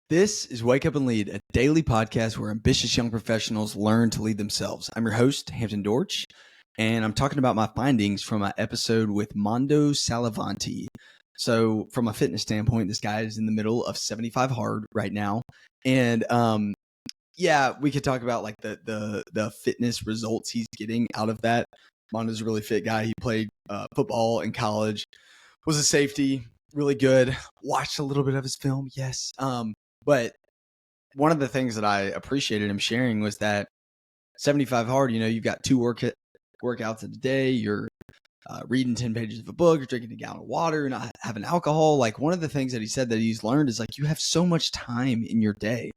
This is Wake Up and Lead, a daily podcast where ambitious young professionals learn to lead themselves. I'm your host, Hampton Dortch, and I'm talking about my findings from my episode with Mando Salavanti. So from a fitness standpoint, this guy is in the middle of 75 hard right now. And we could talk about like the fitness results he's getting out of that. Mondo's a really fit guy. He played football in college, was a safety, really good. Watched a little bit of his film, yes. But one of the things that I appreciated him sharing was that 75 hard, you've got two workouts a day, you're reading 10 pages of a book, you're drinking a gallon of water, you're not having alcohol. Like one of the things that he said that he's learned is like you have so much time in your day.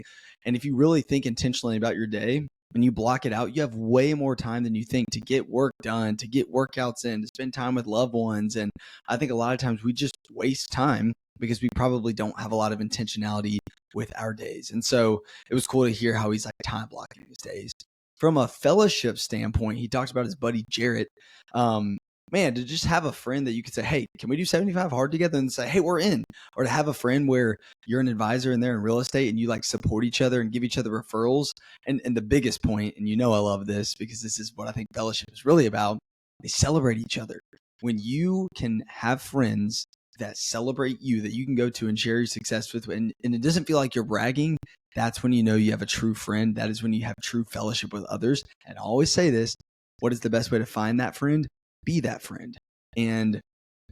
And if you really think intentionally about your day, when you block it out, you have way more time than you think to get work done, to get workouts in, to spend time with loved ones. And I think a lot of times we just waste time because we probably don't have a lot of intentionality with our days. And so it was cool to hear how he's like time blocking his days. From a fellowship standpoint, he talks about his buddy Jarrett. Man, to just have a friend that you could say, hey, can we do 75 hard together, and say, hey, we're in. Or to have a friend where you're an advisor and they're in real estate and you like support each other and give each other referrals. And the biggest point, and I love this because this is what I think fellowship is really about, they celebrate each other. When you can have friends that celebrate you, that you can go to and share your success with, and it doesn't feel like you're bragging, that's when you know you have a true friend. That is when you have true fellowship with others. And I always say this, what is the best way to find that friend? Be that friend. And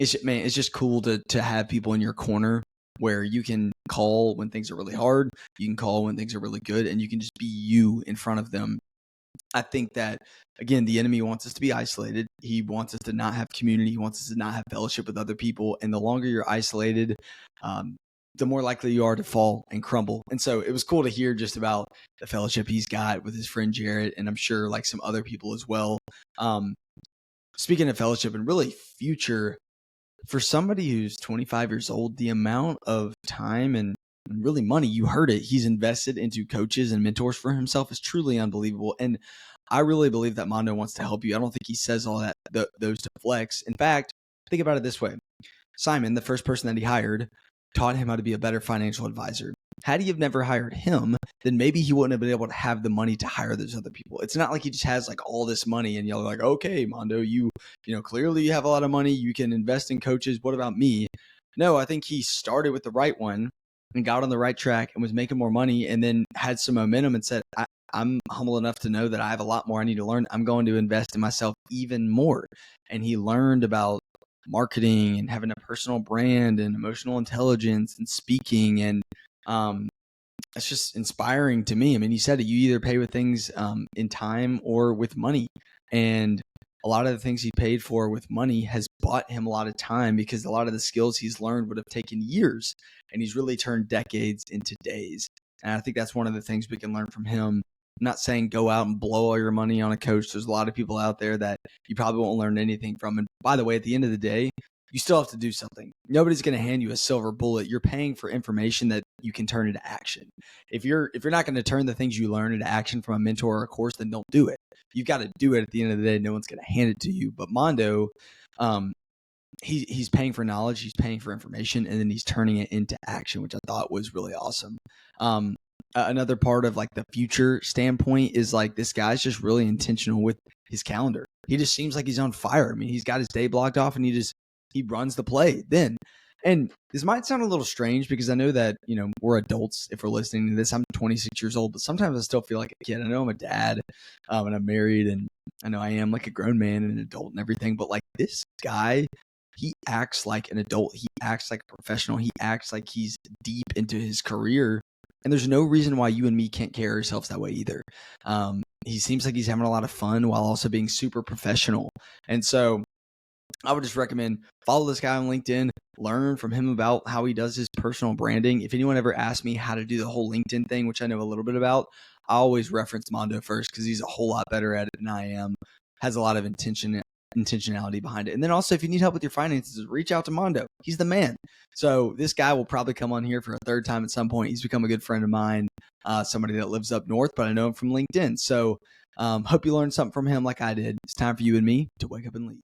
it's just cool to have people in your corner where you can call when things are really hard, you can call when things are really good, and you can just be you in front of them. I think that, again, the enemy wants us to be isolated. He wants us to not have community. He wants us to not have fellowship with other people. And the longer you're isolated, the more likely you are to fall and crumble. And so it was cool to hear just about the fellowship he's got with his friend Jarrett, and I'm sure like some other people as well. Speaking of fellowship and really future, for somebody who's 25 years old, the amount of time and really money, you heard it, he's invested into coaches and mentors for himself is truly unbelievable. And I really believe that Mando wants to help you. I don't think he says all that those to flex. In fact, think about it this way. Simon, the first person that he hired, taught him how to be a better financial advisor. Had he have never hired him, then maybe he wouldn't have been able to have the money to hire those other people. It's not like he just has like all this money and you're like, okay, Mando, you clearly you have a lot of money. You can invest in coaches. What about me? No, I think he started with the right one and got on the right track and was making more money and then had some momentum and said, I'm humble enough to know that I have a lot more I need to learn. I'm going to invest in myself even more. And he learned about marketing and having a personal brand and emotional intelligence and speaking. And it's just inspiring to me. I mean, he said that you either pay with things in time or with money. And a lot of the things he paid for with money has bought him a lot of time because a lot of the skills he's learned would have taken years. And he's really turned decades into days. And I think that's one of the things we can learn from him. I'm not saying go out and blow all your money on a coach. There's a lot of people out there that you probably won't learn anything from. And by the way, at the end of the day, you still have to do something. Nobody's going to hand you a silver bullet. You're paying for information that you can turn into action. If you're not going to turn the things you learn into action from a mentor or a course, then don't do it. You've got to do it at the end of the day. No one's going to hand it to you. But Mando, he's paying for knowledge, he's paying for information, and then he's turning it into action, which I thought was really awesome. Another part of like the future standpoint is like this guy's just really intentional with his calendar. He just seems like he's on fire. I mean, he's got his day blocked off and he runs the play then. And this might sound a little strange because I know that, we're adults if we're listening to this. I'm 26 years old, but sometimes I still feel like a kid. I know I'm a dad and I'm married and I know I am like a grown man and an adult and everything, but like this guy, he acts like an adult. He acts like a professional. He acts like he's deep into his career. And there's no reason why you and me can't carry ourselves that way either. He seems like he's having a lot of fun while also being super professional. And so I would just recommend follow this guy on LinkedIn, learn from him about how he does his personal branding. If anyone ever asks me how to do the whole LinkedIn thing, which I know a little bit about, I always reference Mando first because he's a whole lot better at it than I am, has a lot of intentionality behind it. And then also, if you need help with your finances, reach out to Mando. He's the man. So this guy will probably come on here for a third time at some point. He's become a good friend of mine, somebody that lives up north, but I know him from LinkedIn. So hope you learned something from him like I did. It's time for you and me to wake up and lead.